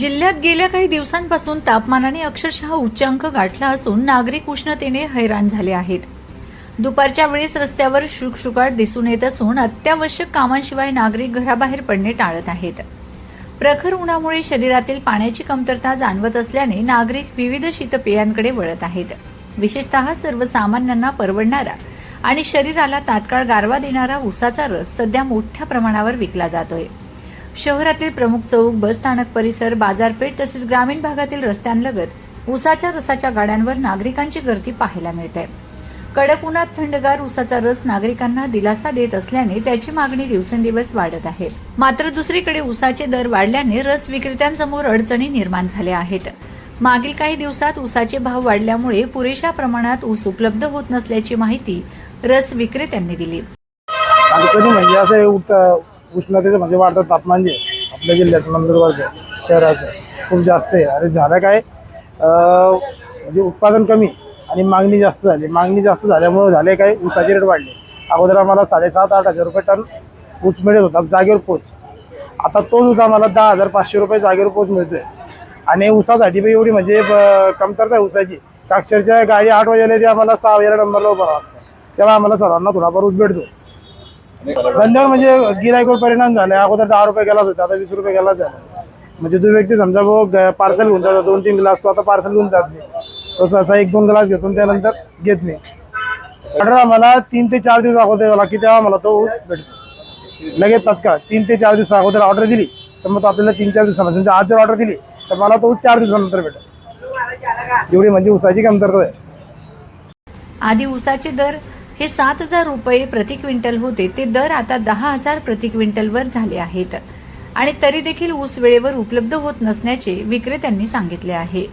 जिल्ह्यात गेल्या काही दिवसांपासून तापमानाने अक्षरशः उच्चांक गाठला असून नागरिक उष्णतेने हैराण झाले आहेत। दुपारच्या वेळेस रस्त्यावर शुकशुकाट दिसून येत असून अत्यावश्यक कामांशिवाय नागरिक घराबाहेर पडणे टाळत आहेत। प्रखर उन्हामुळे शरीरातील पाण्याची कमतरता जाणवत असल्याने नागरिक विविध शीतपेयांकडे वळत आहेत। विशेषतः सर्वसामान्यांना परवडणारा आणि शरीराला तात्काळ गारवा देणारा उसाचा रस सध्या मोठ्या प्रमाणावर विकला जातोय। शहरातील प्रमुख चौक, बस स्थानक परिसर, बाजारपेठ तसेच ग्रामीण भागातील रस्त्यांलगत उसाच्या रसाच्या गाड्यांवर नागरिकांची गर्दी पाहायला मिळते। कडक उन्हात थंडगार उसाचा रस नागरिकांना दिलासा देत असल्याने त्याची मागणी दिवसेंदिवस वाढत आहे। मात्र दुसरीकडे उसाचे दर वाढल्याने रस विक्रेत्यांसमोर अडचणी निर्माण झाल्या आहेत। मागील काही दिवसात उसाचे भाव वाढल्यामुळे पुरेशा प्रमाणात ऊस उपलब्ध होत नसल्याची माहिती रस विक्रेत्यांनी दिली। अडचणी म्हणजे असं उष्णतेचं म्हणजे वाढतं तापमान जे आपल्या जिल्ह्याचं नंदुरबारचं शहराचं खूप जास्त आहे। आणि झालं काय म्हणजे उत्पादन कमी आणि मागणी जास्त झाली। मागणी जास्त झाल्यामुळे झाले काय ऊसाचे रेट वाढले। अगोदर आम्हाला 7,500-8,000 रुपये टन ऊस मिळत होता जागेवर पोच। आता तोच ऊस आम्हाला 10,500 रुपये जागेवर पोच मिळतोय। आणि ऊसासाठी पण एवढी म्हणजे कमतरता आहे ऊसाची, अक्षरशः गाडी 8 वाजेला ती आम्हाला 6 वाजेला नंबरला उभं राहतं, तेव्हा आम्हाला सर्वांना थोडाफार ऊस भेटतो। धंद्यावर म्हणजे गिरायकावर परिणाम झाला। अगोदर 10 रुपये गेलाच होता, आता 20 रुपये गेलाच झाला। म्हणजे जो व्यक्ती समजा पार्सल घेऊन जातो 2-3 ग्लास, तो आता पार्सल घेऊन जात नाही, तो सहसा 1-2 ग्लास घेतो त्यानंतर घेत नाही। ऑर्डर आम्हाला 3 ते 4 दिवस अगोदर द्यावा लागते, तेव्हा आम्हाला तो ऊस भेटतो लगेच तात्काळ। 3 ते 4 दिवस अगोदर ऑर्डर दिली तर मग तो आपल्याला 3-4 दिवसांना, समजा आज जर ऑर्डर दिली तर मला तो ऊस 4 दिवसानंतर भेटेल। एवढी म्हणजे ऊसाची कमतरता आहे। आधी ऊसाचे दर हे 7,000 रुपये प्रति क्विंटल होते, ते दर आता 10,000 प्रति क्विंटलवर झाले आहेत। आणि तरी देखील ऊस वेळेवर उपलब्ध होत नसल्याचे विक्रेत्यांनी सांगितले आहे।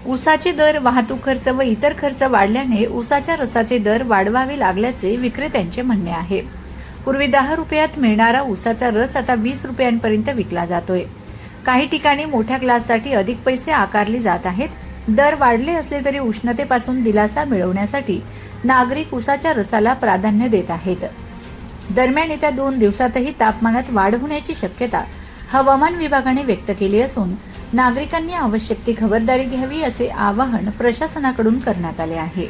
ऊसाचे दर, वाहतूक खर्च व इतर खर्च वाढल्याने ऊसाच्या रसाचे दर वाढवावे लागल्याचे विक्रेत्यांचे म्हणणे आहे। पूर्वी 10 रुपयात मिळणारा ऊसाचा रस आता 20 रुपयांपर्यंत विकला जातोय। काही ठिकाणी मोठ्या ग्लाससाठी अधिक पैसे आकारले जात आहेत। दर वाढले असले तरी उष्णतेपासून दिलासा मिळवण्यासाठी नागरिक उसाच्या रसाला प्राधान्य देत आहेत। दरम्यान येत्या 2 दिवसातही तापमानात वाढ होण्याची शक्यता हवामान विभागाने व्यक्त केली असून नागरिकांनी आवश्यक ती खबरदारी घ्यावी असे आवाहन प्रशासनाकडून करण्यात आले आहे।